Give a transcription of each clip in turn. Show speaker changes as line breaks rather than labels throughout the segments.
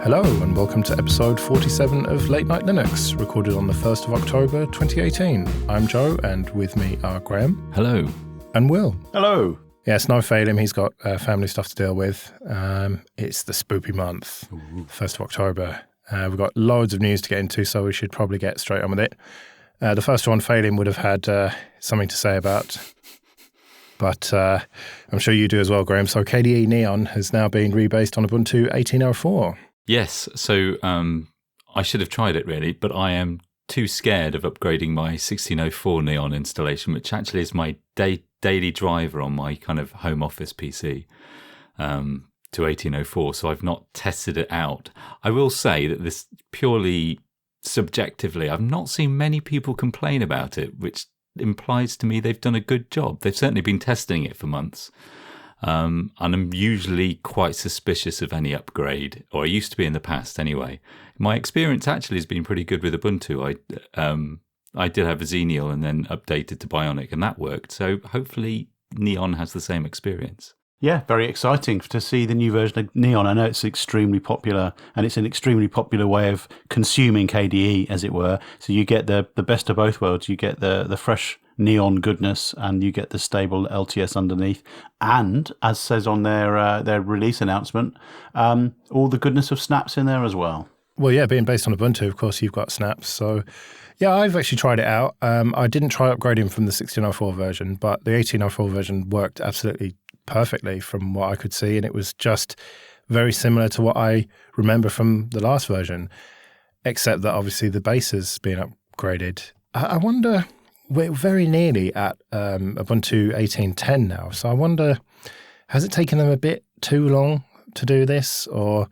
Hello and welcome to episode 47 of Late Night Linux, recorded on the 1st of October 2018. I'm Joe, and with me are Graham.
Hello.
And Will.
Hello.
Yes, no failing, he's got family stuff to deal with. It's the spoopy month, 1st of October. We've got loads of news to get into, so we should probably get straight on with it. The first one, Phelim, would have had something to say about, but I'm sure you do as well, Graham. So KDE Neon has now been rebased on Ubuntu 18.04.
Yes, so I should have tried it really, but I am too scared of upgrading my 1604 Neon installation, which actually is my daily driver on my kind of home office PC, to 1804. So I've not tested it out. I will say that this purely subjectively, I've not seen many people complain about it, which implies to me they've done a good job. They've certainly been testing it for months. And I'm usually quite suspicious of any upgrade, or I used to be in the past anyway. My experience actually has been pretty good with Ubuntu. I did have a Xenial and then updated to Bionic, and that worked. So hopefully Neon has the same experience.
Yeah, very exciting to see the new version of Neon. I know it's extremely popular, and it's an extremely popular way of consuming KDE, as it were. So you get the best of both worlds. You get the fresh Neon goodness, and you get the stable LTS underneath. And, as says on their release announcement, all the goodness of snaps in there as well.
Well, yeah, being based on Ubuntu, of course, you've got snaps. So, yeah, I've actually tried it out. I didn't try upgrading from the 1604 version, but the 1804 version worked absolutely perfectly from what I could see, and it was just very similar to what I remember from the last version, except that obviously the base is being upgraded. I wonder, we're very nearly at Ubuntu 18.10 now, so I wonder, has it taken them a bit too long to do this, or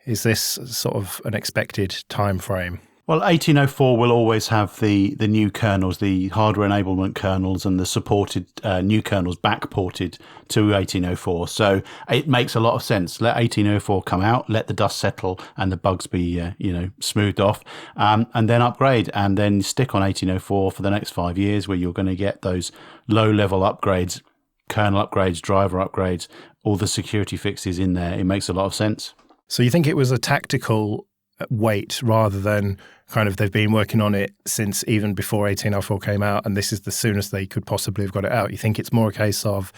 is this sort of an expected time frame?
Well, 1804 will always have the new kernels, the hardware enablement kernels, and the supported new kernels backported to 1804. So it makes a lot of sense. Let 1804 come out, let the dust settle, and the bugs be smoothed off, and then upgrade, and then stick on 1804 for the next 5 years, where you're going to get those low-level upgrades, kernel upgrades, driver upgrades, all the security fixes in there. It makes a lot of sense.
So you think it was a tactical wait rather than kind of they've been working on it since even before 1804 came out, and this is the soonest they could possibly have got it out? You think it's more a case of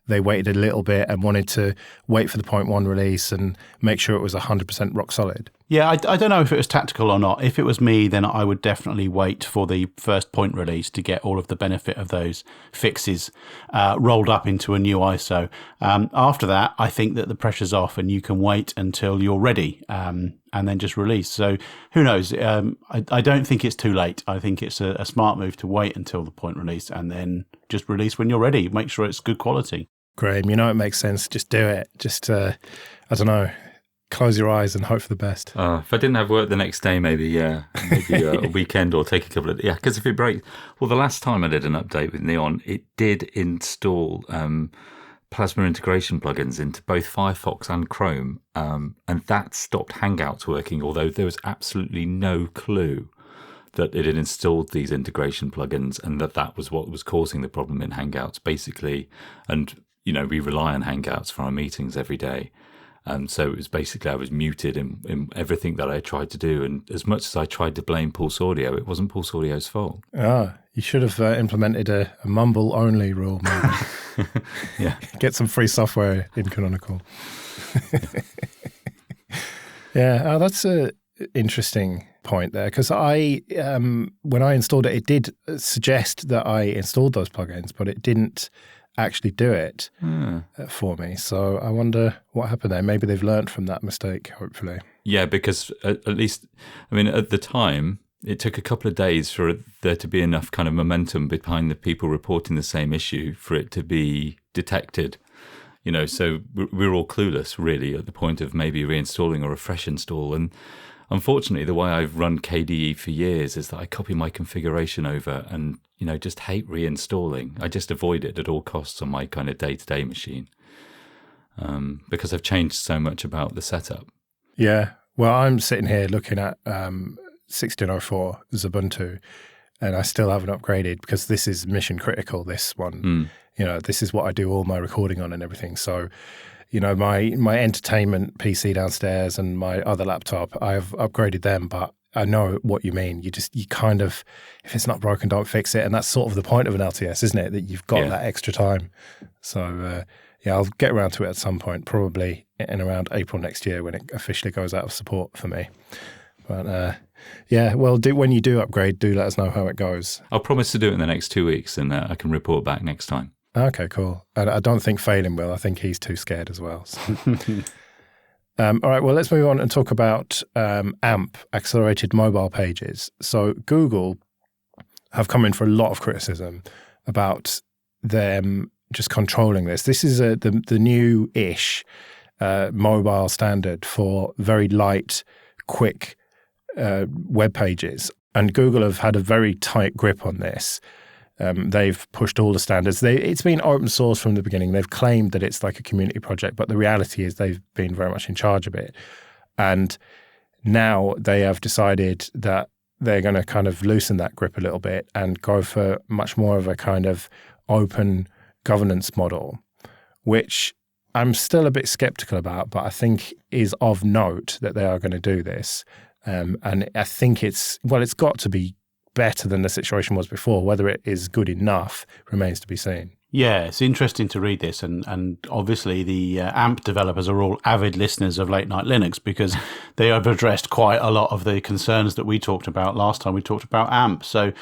they waited a little bit and wanted to wait for the 0.1 release and make sure it was 100% rock solid?
Yeah, I don't know if it was tactical or not. If it was me, then I would definitely wait for the first point release to get all of the benefit of those fixes rolled up into a new ISO. After that, I think that the pressure's off and you can wait until you're ready and then just release. So who knows? I don't think it's too late. I think it's a smart move to wait until the point release and then just release when you're ready. Make sure it's good quality.
Graham, you know it makes sense. Just do it. Just, I don't know, close your eyes and hope for the best.
If I didn't have work the next day, maybe a weekend or take a couple of... Yeah, because if it breaks... Well, the last time I did an update with Neon, it did install Plasma integration plugins into both Firefox and Chrome, and that stopped Hangouts working, although there was absolutely no clue that it had installed these integration plugins and that was what was causing the problem in Hangouts, basically. And, we rely on Hangouts for our meetings every day. So it was basically I was muted in everything that I tried to do. And as much as I tried to blame Pulse Audio, it wasn't Pulse Audio's fault.
You should have implemented a mumble-only rule, maybe.
Yeah.
Get some free software in Canonical. Yeah, that's an interesting point there, because when I installed it, it did suggest that I installed those plugins, but it didn't actually do it for me. So I wonder what happened there. Maybe they've learned from that mistake, hopefully.
Yeah, because at least, at the time, it took a couple of days for there to be enough kind of momentum behind the people reporting the same issue for it to be detected. So we're all clueless, really, at the point of maybe reinstalling or a fresh install. And unfortunately, the way I've run KDE for years is that I copy my configuration over and, just hate reinstalling. I just avoid it at all costs on my kind of day-to-day machine because I've changed so much about the setup.
Yeah. Well, I'm sitting here looking at 1604 Ubuntu, and I still haven't upgraded because this is mission critical, this one. This is what I do all my recording on and everything. So, my entertainment PC downstairs and my other laptop, I've upgraded them, but I know what you mean. You kind of, if it's not broken, don't fix it. And that's sort of the point of an LTS, isn't it? That you've got that extra time. So, I'll get around to it at some point, probably in around April next year when it officially goes out of support for me. But, when you do upgrade, do let us know how it goes.
I'll promise to do it in the next 2 weeks, and I can report back next time.
Okay, cool. And I don't think Phelan will. I think he's too scared as well. So. All right, well, let's move on and talk about AMP, Accelerated Mobile Pages. So Google have come in for a lot of criticism about them just controlling this. This is the new-ish mobile standard for very light, quick web pages. And Google have had a very tight grip on this. They've pushed all the standards. It's been open source from the beginning. They've claimed that it's like a community project, but the reality is they've been very much in charge of it. And now they have decided that they're going to kind of loosen that grip a little bit and go for much more of a kind of open governance model, which I'm still a bit skeptical about, but I think is of note that they are going to do this. And I think it's got to be better than the situation was before. Whether it is good enough remains to be seen.
Yeah, it's interesting to read this, and obviously the AMP developers are all avid listeners of Late Night Linux because they have addressed quite a lot of the concerns that we talked about last time we talked about AMP. So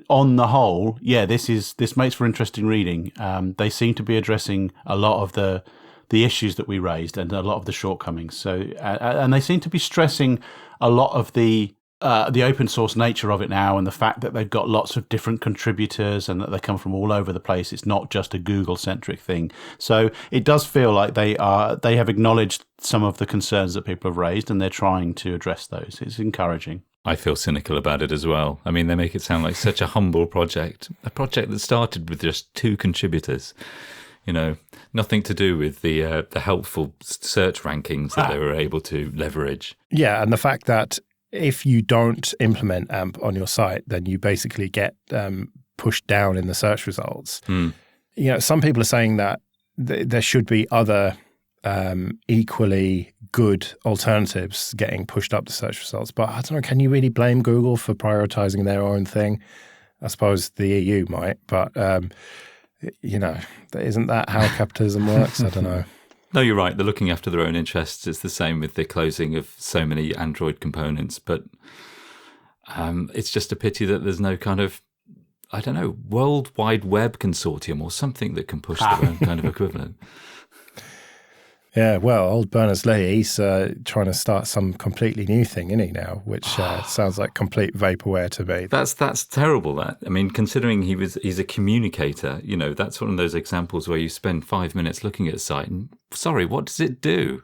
on the whole, this makes for interesting reading. They seem to be addressing a lot of the issues that we raised and a lot of the shortcomings. So and they seem to be stressing a lot of the open source nature of it now, and the fact that they've got lots of different contributors and that they come from all over the place. It's not just a Google centric thing. So it does feel like they have acknowledged some of the concerns that people have raised, and they're trying to address those. It's encouraging.
I feel cynical about it as well. I mean, they make it sound like such a humble project, a project that started with just 2 contributors. Nothing to do with the helpful search rankings that they were able to leverage.
Yeah, and the fact that if you don't implement AMP on your site, then you basically get pushed down in the search results. Some people are saying that there should be other equally good alternatives getting pushed up the search results. But I don't know, can you really blame Google for prioritizing their own thing? I suppose the EU might, but isn't that how capitalism works? I don't know.
No, you're right. They're looking after their own interests. It's the same with the closing of so many Android components. But it's just a pity that there's no kind of, World Wide Web consortium or something that can push their own kind of equivalent.
Yeah, well, old Berners-Lee, he's trying to start some completely new thing, isn't he, now, which sounds like complete vaporware to me.
That's terrible, that. I mean, considering he's a communicator, that's one of those examples where you spend 5 minutes looking at a site and, sorry, what does it do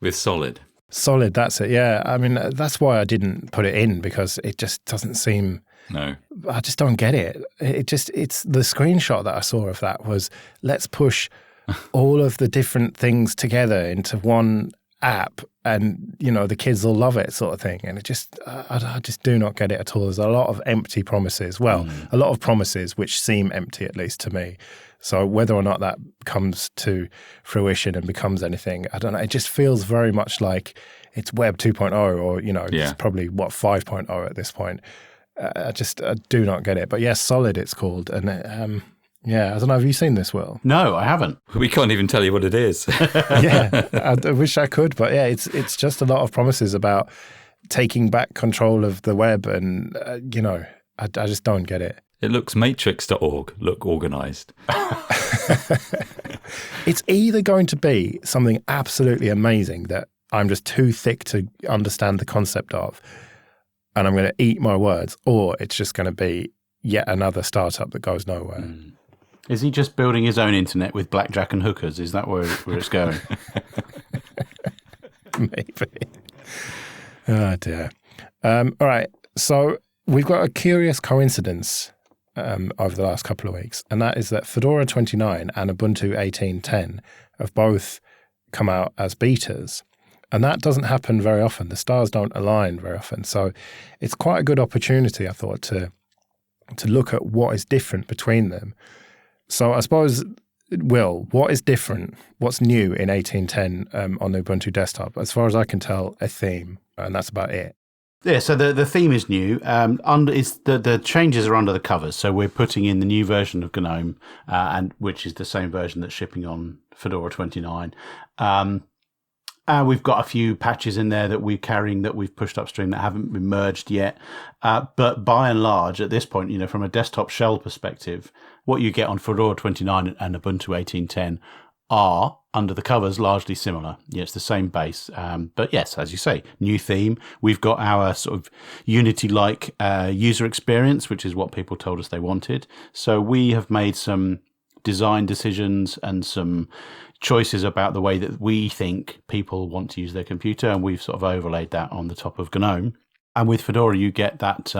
with Solid?
Solid, that's it, yeah. I mean, that's why I didn't put it in, because it just doesn't seem...
No.
I just don't get it. It's the screenshot that I saw of that was, let's push... all of the different things together into one app, and the kids will love it, sort of thing. And it just, I just do not get it at all. There's a lot of empty promises. Well, a lot of promises which seem empty, at least to me. So whether or not that comes to fruition and becomes anything, I don't know. It just feels very much like it's Web 2.0 or it's probably 5.0 at this point. I do not get it. But yes, Solid it's called, and. Yeah, I don't know. Have you seen this, Will?
No, I haven't.
We can't even tell you what it is.
Yeah, I wish I could, but yeah, it's just a lot of promises about taking back control of the web, and I just don't get it.
It looks matrix.org, look organised.
It's either going to be something absolutely amazing that I'm just too thick to understand the concept of, and I'm going to eat my words, or it's just going to be yet another startup that goes nowhere.
Is he just building his own internet with blackjack and hookers? Is that where it's going?
Maybe. Oh, dear. All right. So we've got a curious coincidence over the last couple of weeks, and that is that Fedora 29 and Ubuntu 18.10 have both come out as betas. And that doesn't happen very often. The stars don't align very often. So it's quite a good opportunity, I thought, to look at what is different between them. So I suppose Will, what is different? What's new in 18.10 on the Ubuntu desktop? As far as I can tell, a theme, and that's about it.
Yeah, so the theme is new. The changes are under the covers. So we're putting in the new version of GNOME, and which is the same version that's shipping on Fedora 29. We've got a few patches in there that we're carrying that we've pushed upstream that haven't been merged yet. But by and large, at this point, from a desktop shell perspective, what you get on Fedora 29 and Ubuntu 18.10 are, under the covers, largely similar. Yeah, it's the same base. But yes, as you say, new theme. We've got our sort of Unity-like user experience, which is what people told us they wanted. So we have made some design decisions and some choices about the way that we think people want to use their computer, and we've sort of overlaid that on the top of GNOME. And with Fedora, you get that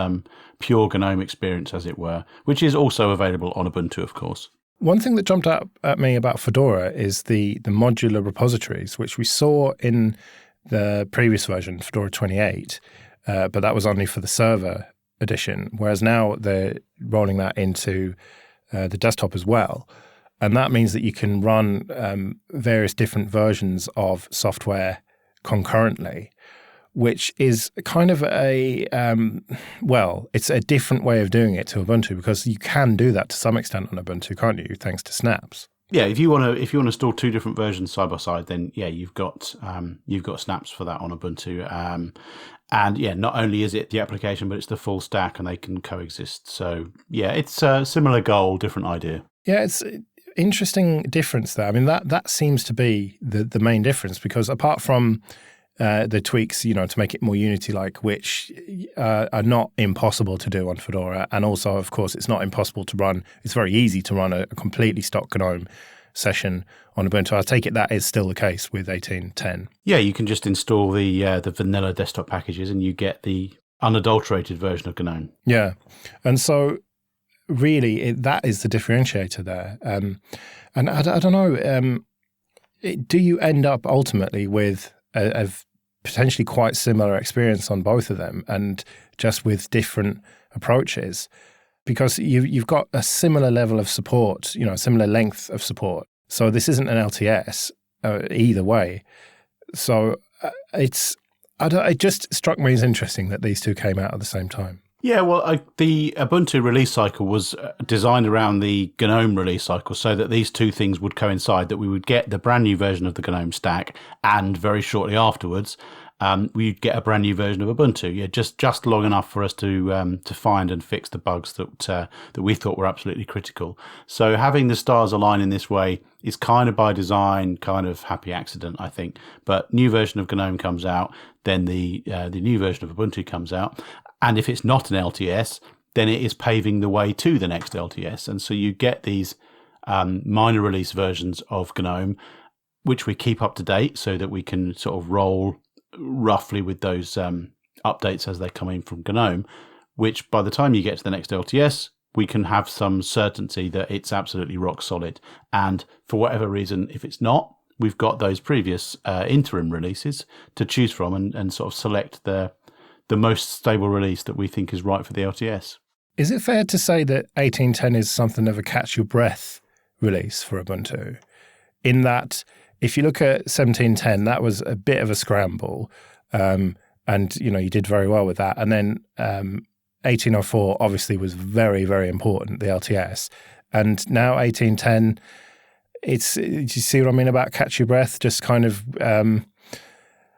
pure GNOME experience, as it were, which is also available on Ubuntu, of course.
One thing that jumped out at me about Fedora is the modular repositories, which we saw in the previous version, Fedora 28, but that was only for the server edition, whereas now they're rolling that into the desktop as well. And that means that you can run various different versions of software concurrently, which is kind of it's a different way of doing it to Ubuntu, because you can do that to some extent on Ubuntu, can't you, thanks to snaps?
Yeah, if you want to install two different versions side by side, then yeah, you've got snaps for that on Ubuntu. And yeah, not only is it the application, but it's the full stack, and they can coexist. So yeah, it's a similar goal, different idea.
Yeah, it's interesting difference there. I mean, that seems to be the main difference, because apart from the tweaks, to make it more Unity-like, which are not impossible to do on Fedora, and also, of course, it's not impossible to run. It's very easy to run a completely stock GNOME session on Ubuntu. I take it that is still the case with 18.10.
Yeah, you can just install the vanilla desktop packages, and you get the unadulterated version of GNOME.
Yeah, and so really, that is the differentiator there. And I don't know, do you end up ultimately with a potentially quite similar experience on both of them, and just with different approaches? Because you've got a similar level of support, a similar length of support. So this isn't an LTS either way. So it just struck me as interesting that these two came out at the same time.
Yeah, well, the Ubuntu release cycle was designed around the GNOME release cycle, so that these two things would coincide, that we would get the brand new version of the GNOME stack, and very shortly afterwards, we'd get a brand new version of Ubuntu. Yeah, just long enough for us to find and fix the bugs that we thought were absolutely critical. So having the stars align in this way is kind of by design, kind of happy accident, I think. But new version of GNOME comes out, then the new version of Ubuntu comes out. And if it's not an LTS, then it is paving the way to the next LTS. And so you get these minor release versions of GNOME, which we keep up to date so that we can sort of roll roughly with those updates as they come in from GNOME, which by the time you get to the next LTS, we can have some certainty that it's absolutely rock solid. And for whatever reason, if it's not, we've got those previous interim releases to choose from and sort of select the most stable release that we think is right for the LTS.
Is it fair to say that 18.10 is something of a catch-your-breath release for Ubuntu? In that, if you look at 17.10, that was a bit of a scramble, and you did very well with that. And then 18.04 obviously was very, very important, the LTS. And now 18.10, do you see what I mean about catch your breath? Just kind of...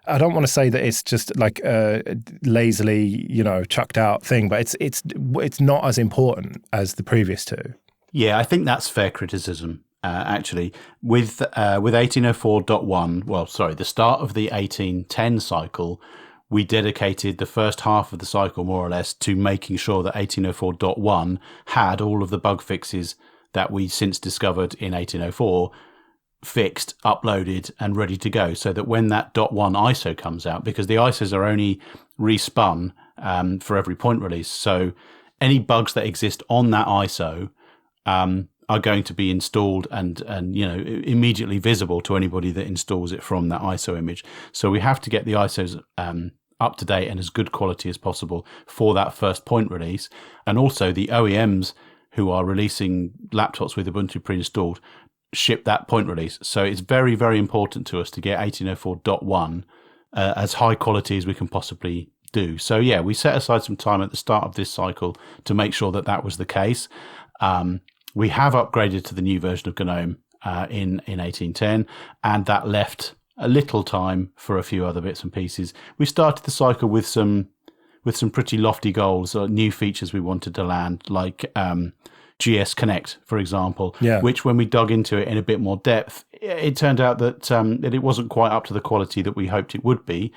I don't want to say that it's just like a lazily, chucked out thing, but it's not as important as the previous two.
Yeah, I think that's fair criticism. Actually, with 1804.1, the start of the 1810 cycle, we dedicated the first half of the cycle more or less to making sure that 1804.1 had all of the bug fixes that we since discovered in 1804 fixed, uploaded, and ready to go, so that when that .1 ISO comes out, because the ISOs are only respun for every point release, so any bugs that exist on that ISO are going to be installed and immediately visible to anybody that installs it from that ISO image. So we have to get the ISOs up to date and as good quality as possible for that first point release, and also the OEMs who are releasing laptops with Ubuntu pre-installed ship that point release. So it's very, very important to us to get 1804.1 as high quality as we can possibly do. So yeah, we set aside some time at the start of this cycle to make sure that that was the case. We have upgraded to the new version of GNOME in 1810, and that left a little time for a few other bits and pieces. We started the cycle with some pretty lofty goals, or new features we wanted to land, like GS Connect, for example, which when we dug into it in a bit more depth, it turned out that it wasn't quite up to the quality that we hoped it would be.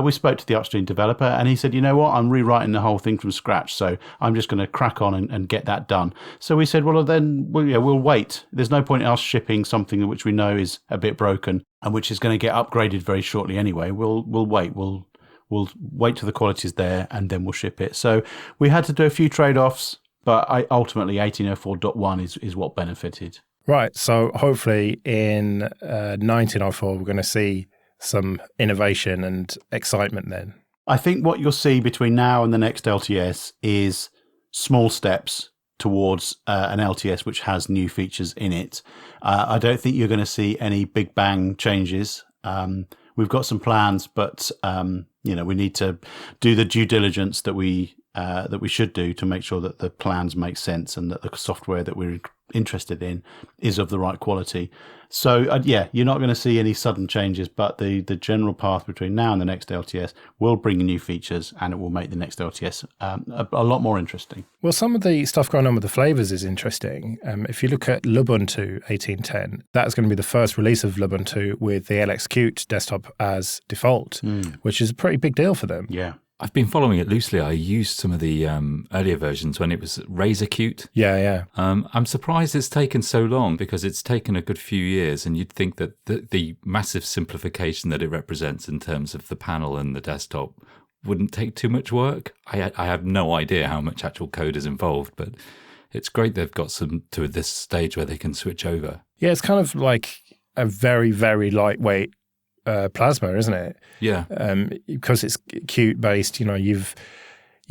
We spoke to the upstream developer and he said, you know what, I'm rewriting the whole thing from scratch, so I'm just going to crack on and get that done. So we said, well, then we'll wait. There's no point in us shipping something which we know is a bit broken and which is going to get upgraded very shortly anyway. We'll wait. We'll wait till the quality's there and then we'll ship it. So we had to do a few trade-offs, but ultimately 1804.1 is what benefited.
Right. So hopefully in 1904, we're going to see some innovation and excitement then.
I think what you'll see between now and the next LTS is small steps towards an LTS which has new features in it. I don't think you're going to see any big bang changes. We've got some plans, but we need to do the due diligence that we should do to make sure that the plans make sense and that the software that we're interested in is of the right quality. So you're not going to see any sudden changes, but the general path between now and the next LTS will bring new features and it will make the next LTS a lot more interesting.
Well, some of the stuff going on with the flavors is interesting. If you look at Ubuntu 1810, that's going to be the first release of Ubuntu with the LXQt desktop as default, which is a pretty big deal for them.
Yeah.
I've been following it loosely. I used some of the earlier versions when it was RazorQt.
Yeah.
I'm surprised it's taken so long because it's taken a good few years, and you'd think that the massive simplification that it represents in terms of the panel and the desktop wouldn't take too much work. I have no idea how much actual code is involved, but it's great they've got some to this stage where they can switch over.
Yeah, it's kind of like a very, very lightweight Plasma, isn't it?
Yeah.
Because it's Qt based, you've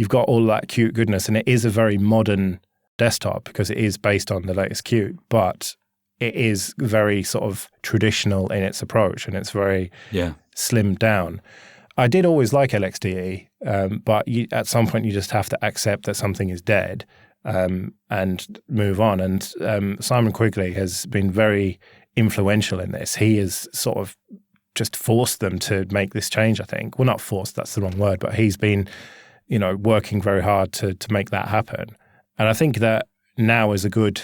got all that Qt goodness, and it is a very modern desktop because it is based on the latest Qt, but it is very sort of traditional in its approach, and it's very slimmed down. I did always like LXDE, but at some point you just have to accept that something is dead and move on. And Simon Quigley has been very influential in this. He has sort of just forced them to make this change, I think. Well, not forced, that's the wrong word, but he's been, working very hard to make that happen. And I think that now is a good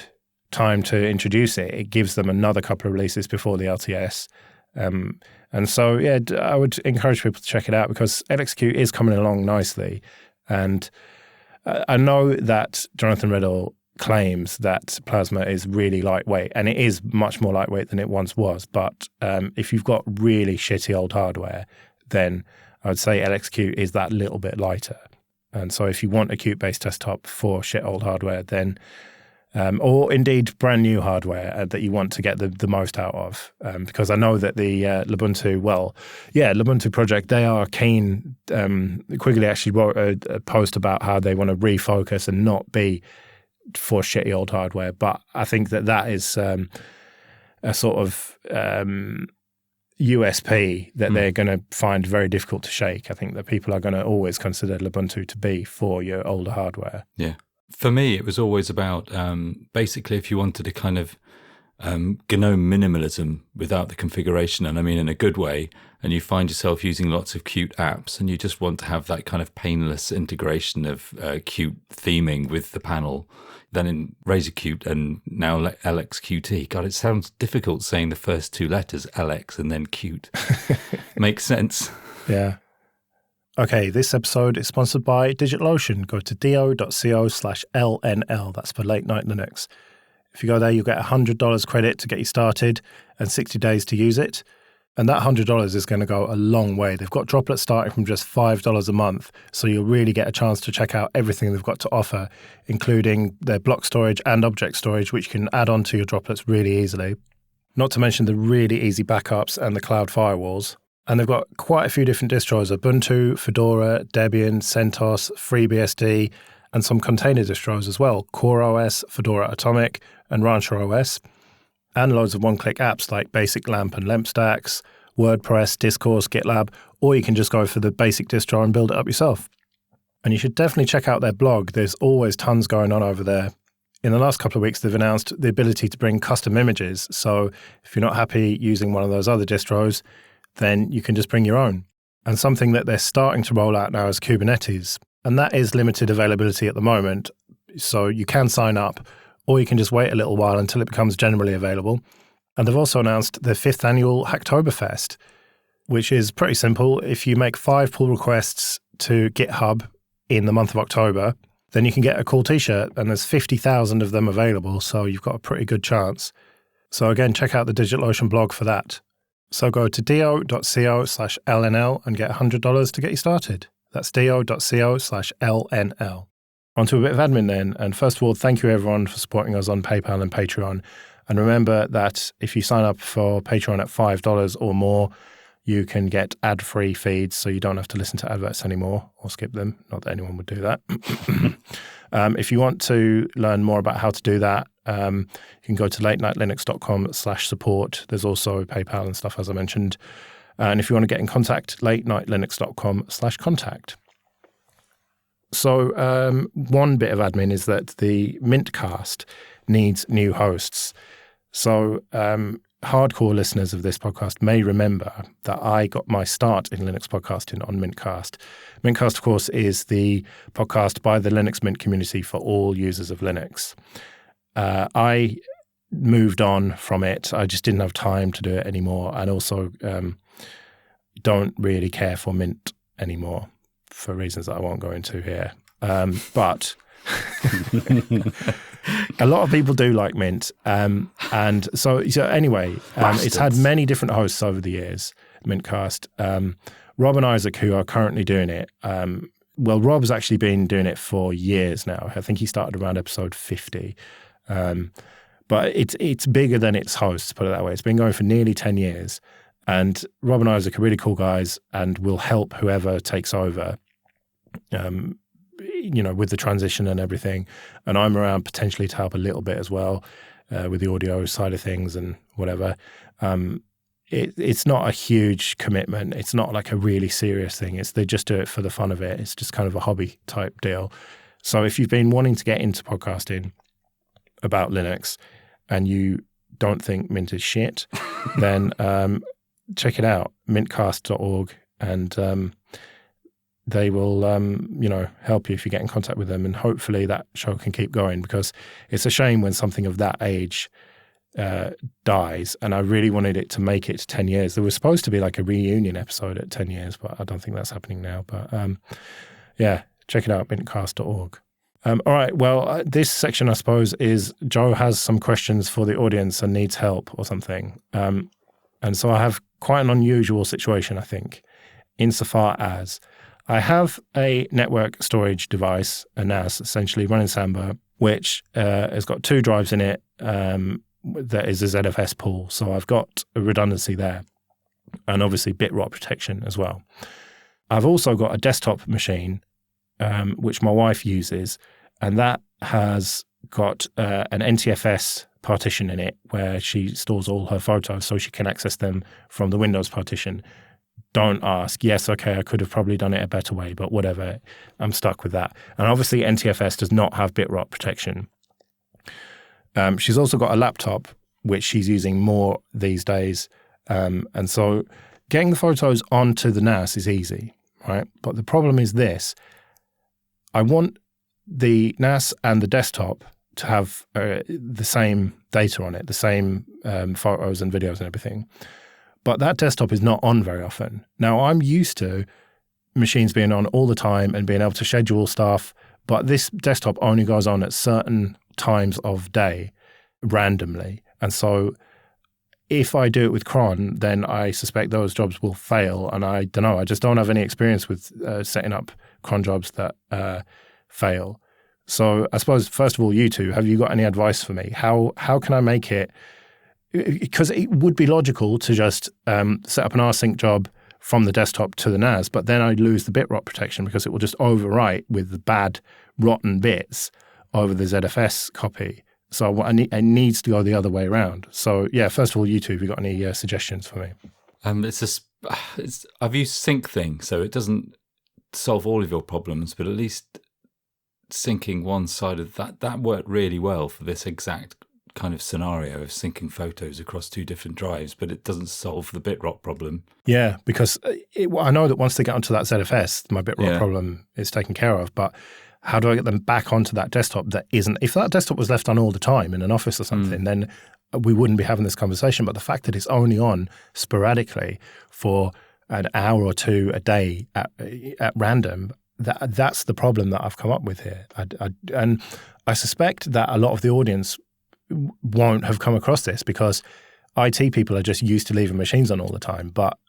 time to introduce it. It gives them another couple of releases before the LTS. And so, I would encourage people to check it out because LXQt is coming along nicely. And I know that Jonathan Riddle claims that Plasma is really lightweight, and it is much more lightweight than it once was. But if you've got really shitty old hardware, then I would say LXQt is that little bit lighter. And so if you want a Qt-based desktop for shit old hardware, then or indeed brand new hardware that you want to get the most out of, because I know that the Ubuntu project, they are keen. Quigley actually wrote a post about how they want to refocus and not be for shitty old hardware, but I think that is a sort of USP that they're going to find very difficult to shake. I think that people are going to always consider Ubuntu to be for your older hardware.
Yeah. For me, it was always about basically if you wanted a kind of GNOME minimalism without the configuration, and I mean in a good way, and you find yourself using lots of Qt apps and you just want to have that kind of painless integration of Qt theming with the panel, then in RazorQt and now LXQt. God, it sounds difficult saying the first two letters, LX and then Qt. Makes sense.
Yeah. Okay, this episode is sponsored by DigitalOcean. Go to do.co/LNL. That's for Late Night Linux. If you go there, you'll get $100 credit to get you started and 60 days to use it. And that $100 is going to go a long way. They've got droplets starting from just $5 a month, so you'll really get a chance to check out everything they've got to offer, including their block storage and object storage, which you can add on to your droplets really easily. Not to mention the really easy backups and the cloud firewalls. And they've got quite a few different distros: Ubuntu, Fedora, Debian, CentOS, FreeBSD, and some container distros as well: CoreOS, Fedora Atomic, and Rancher OS. and loads of one-click apps like Basic LAMP and LEMP stacks, WordPress, Discourse, GitLab, or you can just go for the basic distro and build it up yourself. And you should definitely check out their blog. There's always tons going on over there. In the last couple of weeks, they've announced the ability to bring custom images. So if you're not happy using one of those other distros, then you can just bring your own. And something that they're starting to roll out now is Kubernetes. And that is limited availability at the moment. So you can sign up, or you can just wait a little while until it becomes generally available. And they've also announced the 5th annual Hacktoberfest, which is pretty simple. If you make 5 pull requests to GitHub in the month of October, then you can get a cool t-shirt, and there's 50,000 of them available, so you've got a pretty good chance. So again, check out the DigitalOcean blog for that. So go to do.co/LNL and get $100 to get you started. That's do.co/LNL. On to a bit of admin then. And first of all, thank you everyone for supporting us on PayPal and Patreon. And remember that if you sign up for Patreon at $5 or more, you can get ad-free feeds, so you don't have to listen to adverts anymore or skip them. Not that anyone would do that. If you want to learn more about how to do that, you can go to latenightlinux.com/support. There's also PayPal and stuff, as I mentioned. And if you want to get in contact, latenightlinux.com/contact. So one bit of admin is that the Mintcast needs new hosts. So hardcore listeners of this podcast may remember that I got my start in Linux podcasting on Mintcast. Mintcast, of course, is the podcast by the Linux Mint community for all users of Linux. I moved on from it. I just didn't have time to do it anymore, and also don't really care for Mint anymore for reasons that I won't go into here. But a lot of people do like Mint. And so anyway, it's had many different hosts over the years, Mintcast. Rob and Isaac, who are currently doing it, well, Rob's actually been doing it for years now. I think he started around episode 50. But it's bigger than its hosts, put it that way. It's been going for nearly 10 years. And Rob and Isaac are really cool guys and will help whoever takes over, with the transition and everything. And I'm around potentially to help a little bit as well with the audio side of things and whatever. It's not a huge commitment. It's not like a really serious thing. They just do it for the fun of it. It's just kind of a hobby type deal. So if you've been wanting to get into podcasting about Linux and you don't think Mint is shit, then check it out, mintcast.org, and they will, help you if you get in contact with them, and hopefully that show can keep going, because it's a shame when something of that age dies, and I really wanted it to make it 10 years. There was supposed to be like a reunion episode at 10 years, but I don't think that's happening now. But check it out, mintcast.org. All right, well, this section, I suppose, is Joe has some questions for the audience and needs help or something. And so I have quite an unusual situation, I think, insofar as I have a network storage device, a NAS, essentially running Samba, which has got 2 drives in it. That is a ZFS pool. So I've got a redundancy there, and obviously bit rot protection as well. I've also got a desktop machine, which my wife uses, and that has got an NTFS partition in it where she stores all her photos so she can access them from the Windows partition. Don't ask. Yes, okay, I could have probably done it a better way, but whatever. I'm stuck with that. And obviously NTFS does not have bit rot protection. She's also got a laptop, which she's using more these days. And so getting the photos onto the NAS is easy, right? But the problem is this. I want the NAS and the desktop to have the same data on it, the same photos and videos and everything. But that desktop is not on very often. Now, I'm used to machines being on all the time and being able to schedule stuff, but this desktop only goes on at certain times of day randomly. And so if I do it with cron, then I suspect those jobs will fail. And I don't know, I just don't have any experience with setting up cron jobs that fail. So I suppose, first of all, you two, have you got any advice for me? How can I make it? Because it would be logical to just set up an rsync job from the desktop to the NAS, but then I'd lose the bit rot protection because it will just overwrite with the bad, rotten bits over the ZFS copy. So it needs to go the other way around. So yeah, first of all, YouTube, have you got any suggestions for me?
I've used sync thing, so it doesn't solve all of your problems, but at least syncing one side of that worked really well for this exact kind of scenario of syncing photos across two different drives, but it doesn't solve the bitrot problem.
Yeah, because I know that once they get onto that ZFS, my bitrot problem is taken care of, but how do I get them back onto that desktop that isn't? If that desktop was left on all the time in an office or something, then we wouldn't be having this conversation. But the fact that it's only on sporadically for an hour or two a day at random, that's the problem that I've come up with here. And I suspect that a lot of the audience won't have come across this because IT people are just used to leaving machines on all the time. But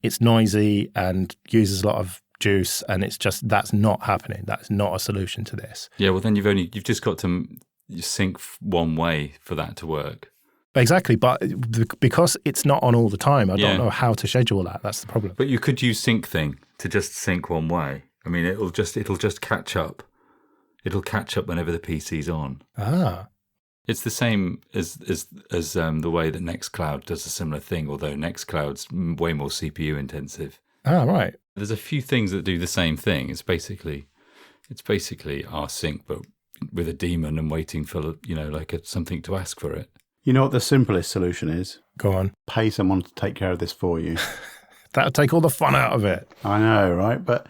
it's noisy and uses a lot of juice, and it's just that's not happening. That's not a solution to this.
Yeah, well then you've just got to sync one way for that to work.
Exactly, but because it's not on all the time, I don't know how to schedule that. That's the problem.
But you could use sync thing to just sync one way. I mean, it'll just catch up. It'll catch up whenever the PC's on.
Ah.
It's the same as the way that Nextcloud does a similar thing, although Nextcloud's way more CPU intensive.
Ah, right.
There's a few things that do the same thing. It's basically rsync, but with a daemon and waiting for something to ask for it.
You know what the simplest solution is?
Go on.
Pay someone to take care of this for you.
That'll take all the fun out of it.
I know, right? But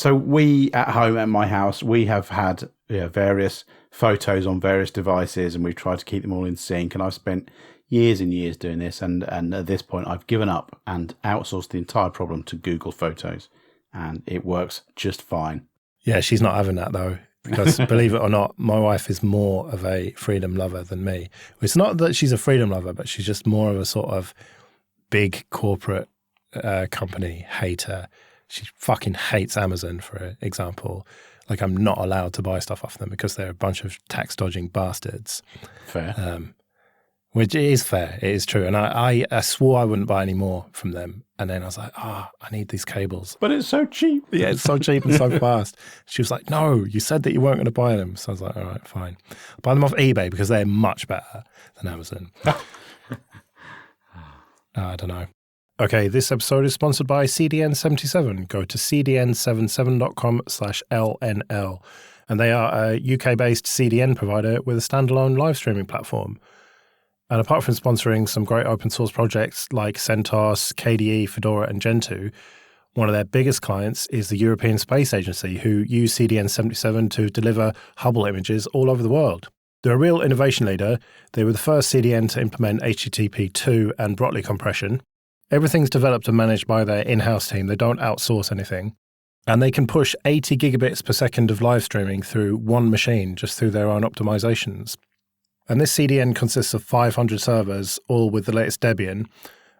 we at home at my house, we have had various photos on various devices, and we've tried to keep them all in sync. And I've spent years and years doing this, and at this point, I've given up and outsourced the entire problem to Google Photos, and it works just fine.
Yeah, she's not having that though, because believe it or not, my wife is more of a freedom lover than me. It's not that she's a freedom lover, but she's just more of a sort of big corporate company hater. She fucking hates Amazon, for example. Like, I'm not allowed to buy stuff off them because they're a bunch of tax dodging bastards.
Fair.
Which is fair. It is true. And I swore I wouldn't buy any more from them. And then I was like, I need these cables.
But it's so cheap.
Yeah, it's so cheap and so fast. She was like, no, you said that you weren't going to buy them. So I was like, all right, fine. I'll buy them off eBay because they're much better than Amazon. I don't know. Okay, this episode is sponsored by CDN77. Go to cdn77.com/LNL. And they are a UK-based CDN provider with a standalone live streaming platform. And apart from sponsoring some great open source projects like CentOS, KDE, Fedora, and Gentoo, one of their biggest clients is the European Space Agency, who use CDN77 to deliver Hubble images all over the world. They're a real innovation leader. They were the first CDN to implement HTTP2 and Brotli compression. Everything's developed and managed by their in-house team. They don't outsource anything. And they can push 80 gigabits per second of live streaming through one machine just through their own optimizations. And this CDN consists of 500 servers, all with the latest Debian,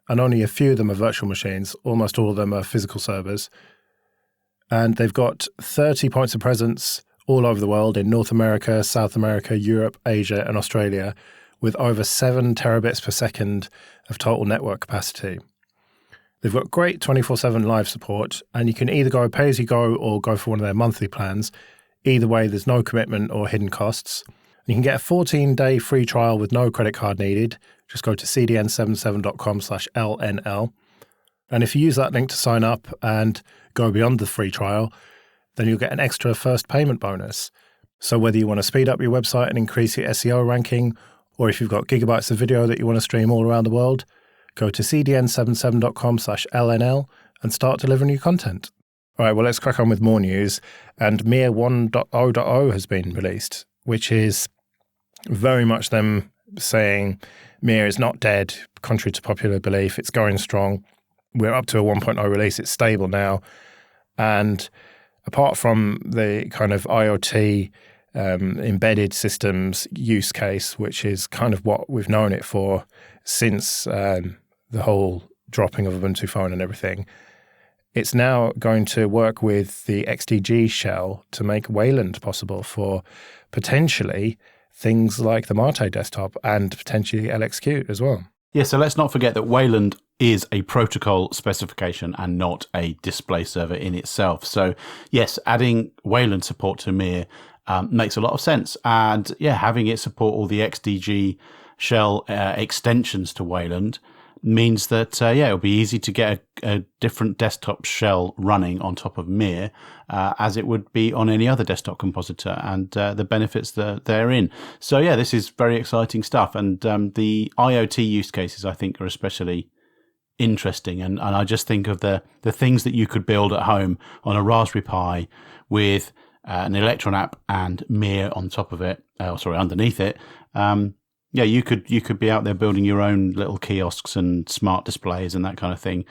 and only a few of them are virtual machines. Almost all of them are physical servers. And they've got 30 points of presence all over the world in North America, South America, Europe, Asia, and Australia, with over 7 terabits per second of total network capacity. They've got great 24/7 live support, and you can either go pay-as-you-go or go for one of their monthly plans. Either way, there's no commitment or hidden costs. You can get a 14-day free trial with no credit card needed. Just go to cdn77.com/LNL. And if you use that link to sign up and go beyond the free trial, then you'll get an extra first payment bonus. So whether you want to speed up your website and increase your SEO ranking, or if you've got gigabytes of video that you want to stream all around the world, go to cdn77.com/LNL and start delivering your content. All right, well, let's crack on with more news. And Mir 1.0.0 has been released, which is very much them saying Mir is not dead, contrary to popular belief. It's going strong. We're up to a 1.0 release. It's stable now. And apart from the kind of IoT embedded systems use case, which is kind of what we've known it for since the whole dropping of Ubuntu Phone and everything, it's now going to work with the XDG shell to make Wayland possible for potentially things like the Mate desktop and potentially LXQt as well.
Yeah, so let's not forget that Wayland is a protocol specification and not a display server in itself. So yes, adding Wayland support to Mir makes a lot of sense. And yeah, having it support all the XDG shell extensions to Wayland means that, it'll be easy to get a different desktop shell running on top of Mir, as it would be on any other desktop compositor, and the benefits that they're in. So yeah, this is very exciting stuff. And the IoT use cases, I think, are especially interesting. And I just think of the things that you could build at home on a Raspberry Pi with an Electron app and Mir on top of it, underneath it. You could be out there building your own little kiosks and smart displays and that kind of thing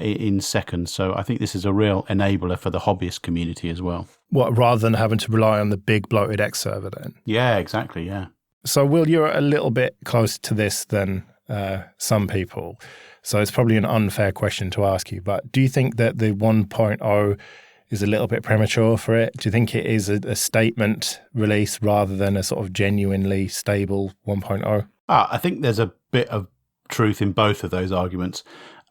in seconds. So I think this is a real enabler for the hobbyist community as well.
What, rather than having to rely on the big bloated X server then?
Yeah, exactly, yeah.
So, Will, you're a little bit closer to this than some people. So it's probably an unfair question to ask you, but do you think that the 1.0 is a little bit premature for it? Do you think it is a statement release rather than a sort of genuinely stable 1.0?
I think there's a bit of truth in both of those arguments.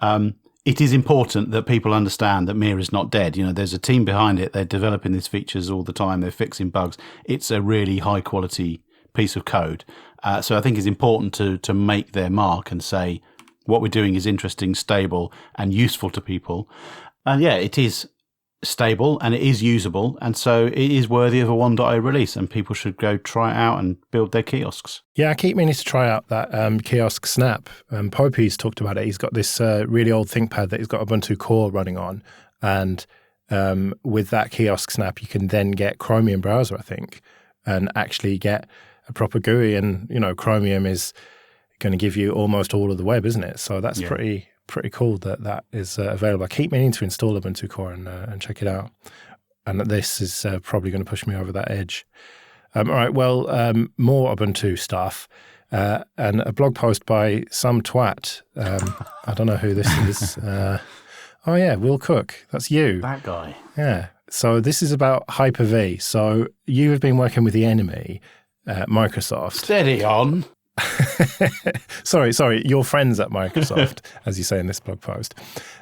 It is important that people understand that Mir is not dead. There's a team behind it. They're developing these features all the time. They're fixing bugs. It's a really high quality piece of code. So I think it's important to make their mark and say what we're doing is interesting, stable, and useful to people. And yeah, it is stable and it is usable, and so it is worthy of a 1.0 release, and people should go try it out and build their kiosks.
Yeah, I keep meaning to try out that kiosk snap. Popey's talked about it. He's got this really old ThinkPad that he's got Ubuntu Core running on, and with that kiosk snap you can then get Chromium browser, I think, and actually get a proper GUI, and Chromium is going to give you almost all of the web, isn't it? So that's pretty cool that is available. I keep meaning to install Ubuntu Core and check it out. And this is probably going to push me over that edge. All right, well, more Ubuntu stuff. And a blog post by some twat. I don't know who this is. Oh, yeah, Will Cook. That's you.
That guy.
Yeah. So this is about Hyper-V. So you have been working with the enemy, Microsoft.
Steady on.
Sorry, your friends at Microsoft, as you say in this blog post,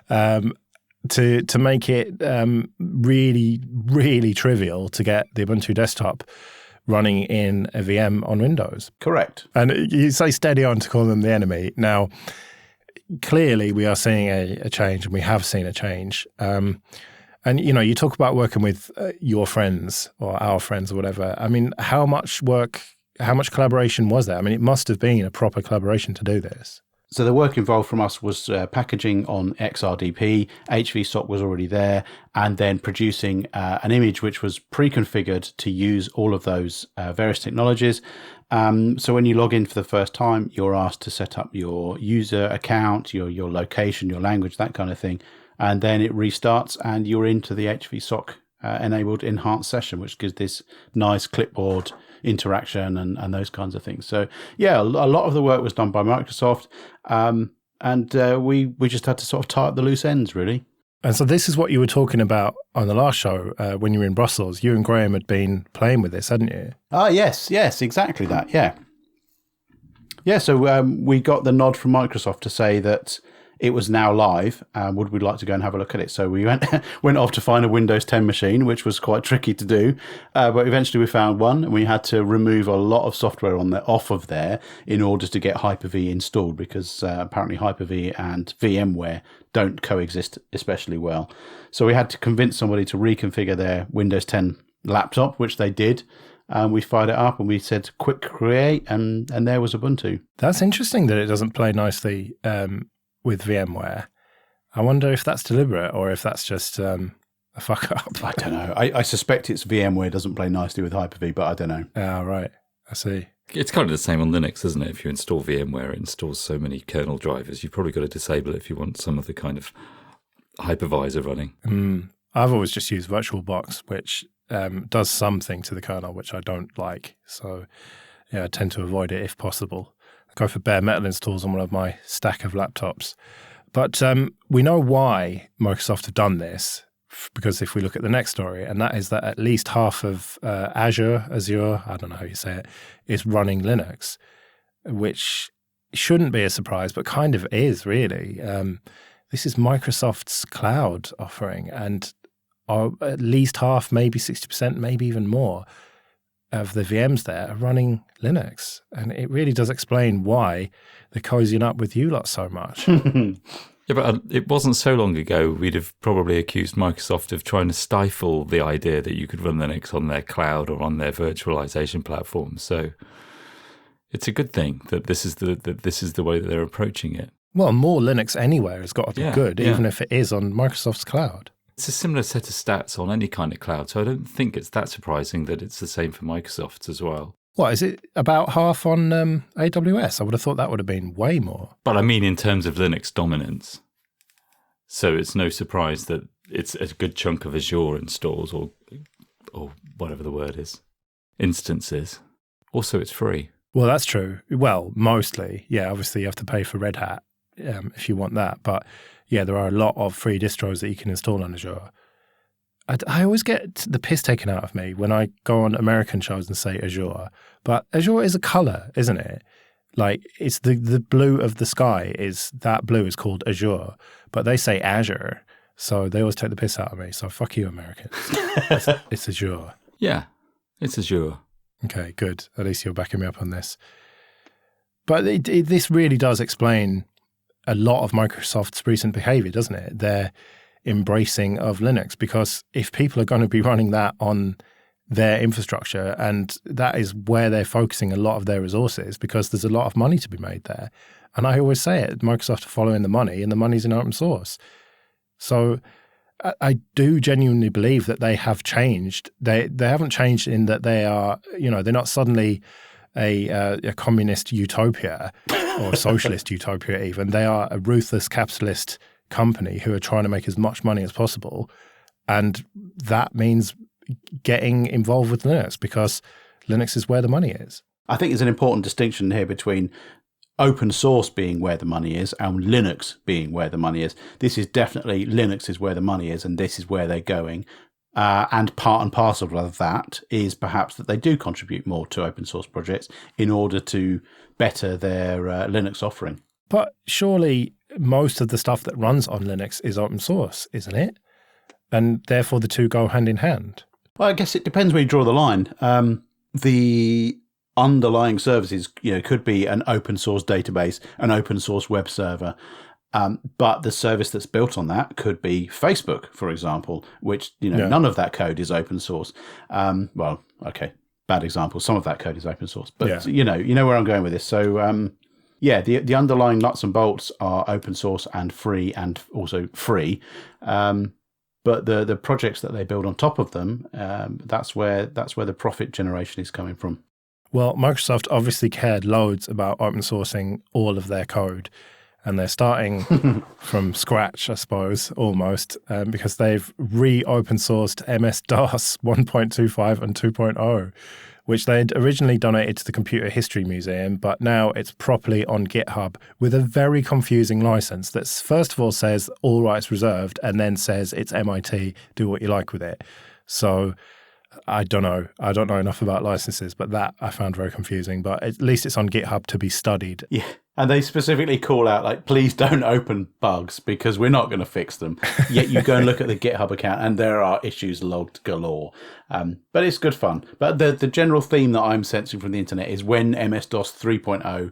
to make it really, really trivial to get the Ubuntu desktop running in a VM on Windows.
Correct.
And you say steady on to call them the enemy. Now, clearly we are seeing a change, and we have seen a change. And, you talk about working with your friends or our friends or whatever. I mean, how much collaboration was there? I mean, it must have been a proper collaboration to do this.
So the work involved from us was packaging on XRDP, HVSOC was already there, and then producing an image which was pre-configured to use all of those various technologies. So when you log in for the first time, you're asked to set up your user account, your location, your language, that kind of thing. And then it restarts and you're into the HVSOC enabled enhanced session, which gives this nice clipboard interaction and those kinds of things. So yeah, a lot of the work was done by Microsoft, and we just had to sort of tie up the loose ends, really.
And so this is what you were talking about on the last show when you were in Brussels. You and Graham had been playing with this, hadn't you?
Ah, yes, exactly that. Yeah. So we got the nod from Microsoft to say that it was now live. Would we like to go and have a look at it? So we went off to find a Windows 10 machine, which was quite tricky to do. But eventually we found one, and we had to remove a lot of software off of there in order to get Hyper-V installed, because apparently Hyper-V and VMware don't coexist especially well. So we had to convince somebody to reconfigure their Windows 10 laptop, which they did. We fired it up and we said quick create, and there was Ubuntu.
That's interesting that it doesn't play nicely with VMware. I wonder if that's deliberate or if that's just a fuck up.
I don't know. I suspect it's VMware doesn't play nicely with Hyper-V, but I don't know.
Ah, right. I see.
It's kind of the same on Linux, isn't it? If you install VMware, it installs so many kernel drivers. You've probably got to disable it if you want some of the kind of hypervisor running.
I've always just used VirtualBox, which does something to the kernel, which I don't like. So yeah, I tend to avoid it if possible. Go for bare metal installs on one of my stack of laptops. But we know why Microsoft have done this, because if we look at the next story, and that is that at least half of Azure, I don't know how you say it, is running Linux, which shouldn't be a surprise, but kind of is, really. This is Microsoft's cloud offering, and at least half, maybe 60%, maybe even more, of the VMs there are running Linux. And it really does explain why they're cozying up with you lot so much.
Yeah, but it wasn't so long ago we'd have probably accused Microsoft of trying to stifle the idea that you could run Linux on their cloud or on their virtualization platform. So it's a good thing that this is the way that they're approaching it.
Well, more Linux anywhere has got to be good, even if it is on Microsoft's cloud.
It's a similar set of stats on any kind of cloud, so I don't think it's that surprising that it's the same for Microsoft as well.
What, is it about half on AWS? I would have thought that would have been way more.
But I mean in terms of Linux dominance. So it's no surprise that it's a good chunk of Azure installs or whatever the word is, instances. Also, it's free.
Well, that's true. Well, mostly. Yeah, obviously you have to pay for Red Hat if you want that. But yeah, there are a lot of free distros that you can install on Azure. I always get the piss taken out of me when I go on American shows and say Azure. But Azure is a color, isn't it? Like, it's the blue of the sky that blue is called Azure. But they say Azure. So they always take the piss out of me. So fuck you, Americans. It's Azure.
Yeah, it's Azure.
Okay, good. At least you're backing me up on this. But this really does explain a lot of Microsoft's recent behavior, doesn't it? Their embracing of Linux, because if people are going to be running that on their infrastructure, and that is where they're focusing a lot of their resources, because there's a lot of money to be made there. And I always say it, Microsoft are following the money, and the money's in open source. So I do genuinely believe that they have changed. They haven't changed in that they are, they're not suddenly a communist utopia or a socialist utopia even. They are a ruthless capitalist company who are trying to make as much money as possible. And that means getting involved with Linux, because Linux is where the money is.
I think there's an important distinction here between open source being where the money is and Linux being where the money is. This is definitely Linux is where the money is, and this is where they're going. And part and parcel of that is perhaps that they do contribute more to open source projects in order to better their Linux offering.
But surely most of the stuff that runs on Linux is open source, isn't it? And therefore the two go hand in hand.
Well, I guess it depends where you draw the line. The underlying services, could be an open source database, an open source web server. But the service that's built on that could be Facebook, for example, which, none of that code is open source. Well, okay, bad example. Some of that code is open source, but you know where I'm going with this. So, the underlying nuts and bolts are open source and also free. But the projects that they build on top of them, that's where the profit generation is coming from.
Well, Microsoft obviously cared loads about open sourcing all of their code. And they're starting from scratch, I suppose, almost, because they've re-open sourced MS-DOS 1.25 and 2.0, which they'd originally donated to the Computer History Museum, but now it's properly on GitHub with a very confusing license that first of all says all rights reserved and then says it's MIT, do what you like with it. So I don't know. I don't know enough about licenses, but that I found very confusing. But at least it's on GitHub to be studied.
Yeah. And they specifically call out, please don't open bugs because we're not going to fix them. Yet you go and look at the GitHub account and there are issues logged galore. But it's good fun. But the general theme that I'm sensing from the internet is when MS-DOS 3.0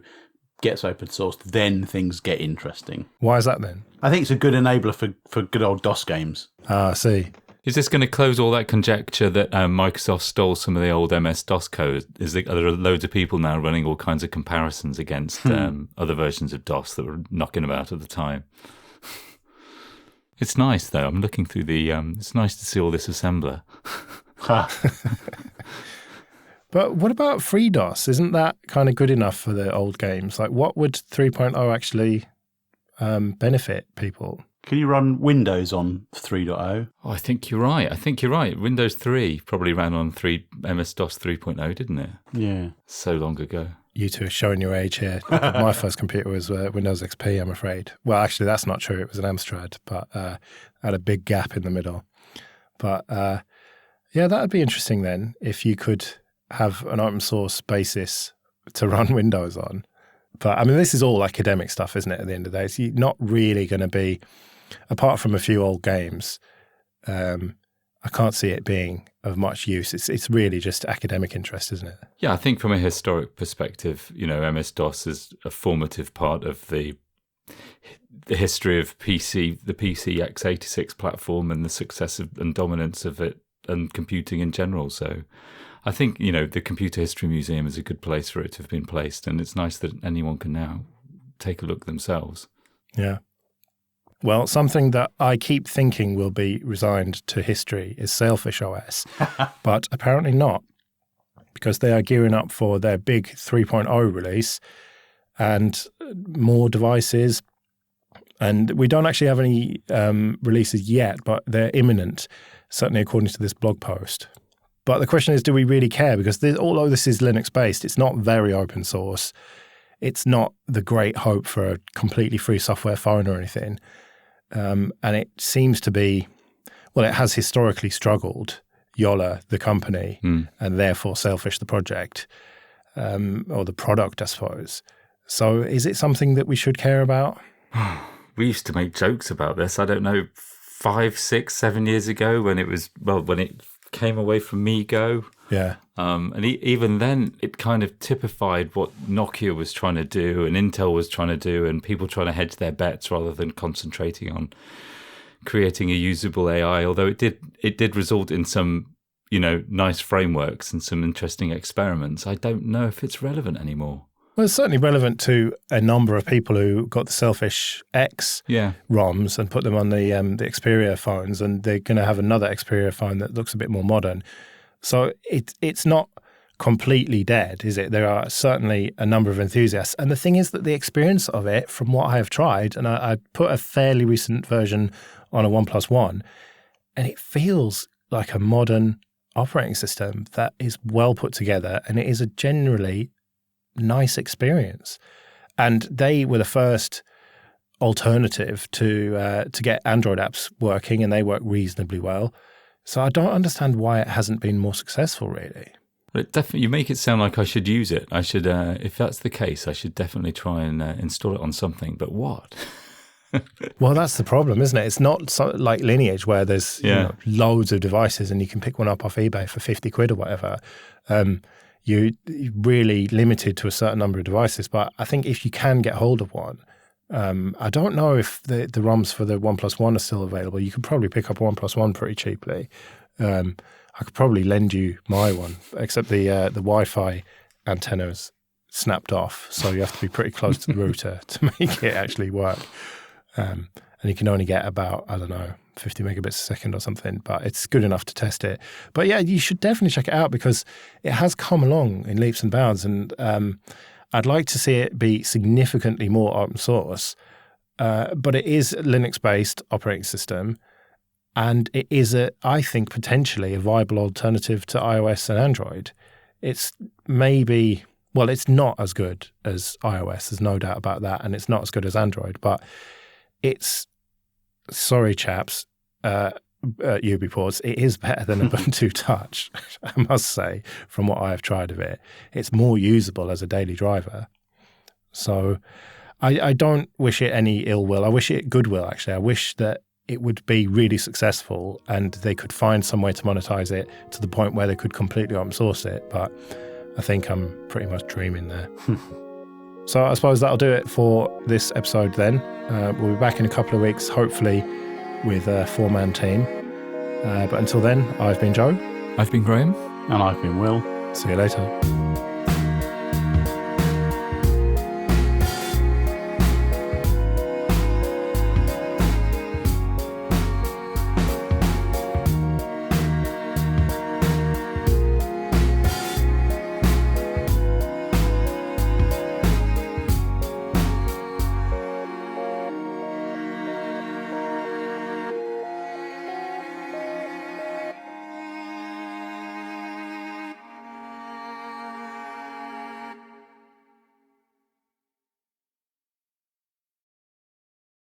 gets open sourced, then things get interesting.
Why is that then?
I think it's a good enabler for good old DOS games.
I see.
Is this going to close all that conjecture that Microsoft stole some of the old MS-DOS code? Are there loads of people now running all kinds of comparisons against other versions of DOS that were knocking about at the time? It's nice, though. I'm looking through it's nice to see all this assembler.
But what about FreeDOS? Isn't that kind of good enough for the old games? What would 3.0 actually benefit people?
Can you run Windows on 3.0?
Oh, I think you're right. Windows 3 probably ran on MS-DOS 3.0, didn't it?
Yeah.
So long ago.
You two are showing your age here. My first computer was Windows XP, I'm afraid. Well, actually, that's not true. It was an Amstrad, but had a big gap in the middle. But that would be interesting then, if you could have an open source basis to run Windows on. But, I mean, this is all academic stuff, isn't it, at the end of the day? It's not really going to be, apart from a few old games, I I can't see it being of much use. It's really just academic interest, isn't it?
Yeah, I think from a historic perspective, MS-DOS is a formative part of the history of the PC x86 platform and the success and dominance of it and computing in general. So I think, the Computer History Museum is a good place for it to have been placed, and it's nice that anyone can now take a look themselves.
Yeah. Well, something that I keep thinking will be resigned to history is Sailfish OS, but apparently not, because they are gearing up for their big 3.0 release and more devices. And we don't actually have any releases yet, but they're imminent, certainly according to this blog post. But the question is, do we really care? Because although this is Linux-based, it's not very open source. It's not the great hope for a completely free software phone or anything. And it seems to be, well, it has historically struggled, Yola, the company, and therefore Sailfish, the project, or the product, I suppose. So is it something that we should care about?
We used to make jokes about this, I don't know, 5, 6, 7 years ago when it came away from MeGo.
Yeah.
And even then, it kind of typified what Nokia was trying to do and Intel was trying to do, and people trying to hedge their bets rather than concentrating on creating a usable AI. Although it did result in some, nice frameworks and some interesting experiments. I don't know if it's relevant anymore.
Well, it's certainly relevant to a number of people who got the Sailfish X ROMs and put them on the Xperia phones, and they're going to have another Xperia phone that looks a bit more modern. So it's not completely dead, is it? There are certainly a number of enthusiasts. And the thing is that the experience of it, from what I have tried, and I put a fairly recent version on a OnePlus One, and it feels like a modern operating system that is well put together, and it is a generally nice experience. And they were the first alternative to get Android apps working, and they work reasonably well. So I don't understand why it hasn't been more successful, really.
Well, you make it sound like I should use it. I should, if that's the case, I should definitely try and install it on something. But what?
Well, that's the problem, isn't it? It's not like Lineage where there's loads of devices and you can pick one up off eBay for 50 quid or whatever. You're really limited to a certain number of devices. But I think if you can get hold of one, I don't know if the ROMs for the OnePlus One are still available. You could probably pick up a OnePlus One pretty cheaply. I could probably lend you my one, except the Wi-Fi antenna is snapped off, so you have to be pretty close to the router to make it actually work. And you can only get about, 50 megabits a second or something, but it's good enough to test it. But yeah, you should definitely check it out because it has come along in leaps and bounds, and I'd like to see it be significantly more open source, but it is a Linux-based operating system, and it is, I think, potentially a viable alternative to iOS and Android. It's maybe, well, it's not as good as iOS, there's no doubt about that, and it's not as good as Android, but it's, sorry chaps, UbiPorts, it is better than Ubuntu Touch, I must say, from what I have tried of it. It's more usable as a daily driver. So I don't wish it any ill will. I wish it goodwill, actually. I wish that it would be really successful and they could find some way to monetize it to the point where they could completely open source it. But I think I'm pretty much dreaming there. So I suppose that'll do it for this episode then. We'll be back in a couple of weeks, hopefully with a 4-man team. But until then, I've been Joe.
I've been Graham.
And I've been Will.
See you later.